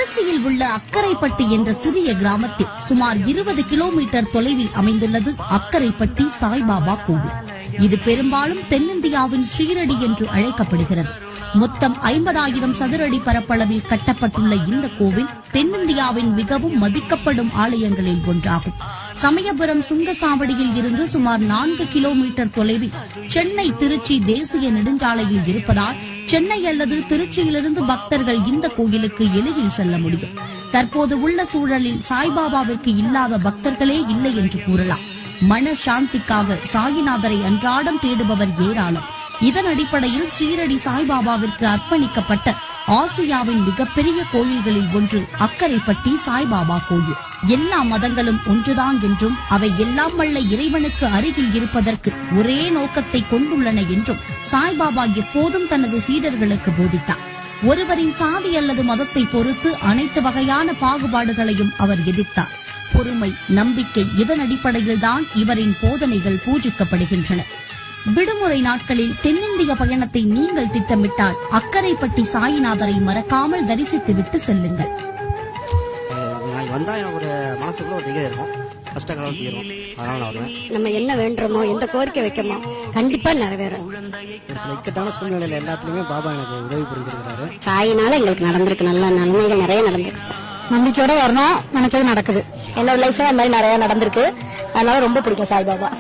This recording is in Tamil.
திருச்சியில் உள்ள அக்கரைப்பட்டி என்ற சிறிய கிராமத்தில் சுமார் 20 கிலோமீட்டர் தொலைவில் அமைந்துள்ளது அக்கரைப்பட்டி சாய்பாபா கோவில். இது பெரும்பாலும் தென்னிந்தியாவின் ஸ்ரீரடி என்று அழைக்கப்படுகிறது. மொத்தம் 50,000 சதுரடி பரப்பளவில் கட்டப்பட்டுள்ள இந்த கோவில் தென்னிந்தியாவின் மிகவும் மதிக்கப்படும் ஆலயங்களில் ஒன்றாகும். சமயபுரம் சுங்கசாவடியில் இருந்து சுமார் 4 கிலோமீட்டர் தொலைவில் சென்னை திருச்சி தேசிய நெடுஞ்சாலையில் இருப்பதால் சென்னை அல்லது திருச்சியிலிருந்து பக்தர்கள் இந்த கோயிலுக்கு எளிதில் செல்ல முடியும். தற்போது உள்ள சூழலில் சாய்பாபாவிற்கு இல்லாத பக்தர்களே இல்லை என்று கூறலாம். மன சாந்திக்காக சாயிநாதரை அன்றாடம் தேடுபவர் ஏராளம். இதன் அடிப்படையில் ஸ்ரீரடி சாய்பாபாவிற்கு அர்ப்பணிக்கப்பட்ட ஆசியாவின் மிகப்பெரிய கோயில்களில் ஒன்று அக்கரைப்பட்டி சாய்பாபா கோயில். எல்லா மதங்களும் ஒன்றுதான் என்றும் அவை எல்லாம் வல்ல இறைவனுக்கு அருகில் இருப்பதற்கு ஒரே நோக்கத்தை கொண்டுள்ளன என்றும் சாய்பாபா எப்போதும் தனது சீடர்களுக்கு போதித்தார். ஒருவரின் சாதி அல்லது மதத்தை பொறுத்து அனைத்து வகையான பாகுபாடுகளையும் அவர் எதிர்த்தார். பொறுமை, நம்பிக்கை இதன் அடிப்படையில்தான் இவரின் போதனைகள் பூஜிக்கப்படுகின்றன. விடுமுறை நாட்களில் தென்னிந்திய பயணத்தை நீங்கள் திட்டமிட்டால் அக்கரைப்பட்டி சாயிநாதரை மறக்காமல் தரிசித்துவிட்டு செல்லுங்கள். நம்ம என்ன வேண்டுமோ எந்த கோரிக்கை வைக்கமோ கண்டிப்பா நிறைவேறும். சில இக்கட்டான சூழ்நிலையில எல்லாத்துலயுமே பாபா எனக்கு உதவி புரிஞ்சிருக்காரு. சாயினால எங்களுக்கு நடந்திருக்கு, நல்ல நன்மைகள் நிறைய நடந்திருக்கு. நம்பிக்கையோட வரணும், நினைச்சது நடக்குது. என்னோட லைஃப்ல அந்த மாதிரி நிறைய நடந்திருக்கு. அதனால ரொம்ப பிடிக்கும் சாய்பாபா.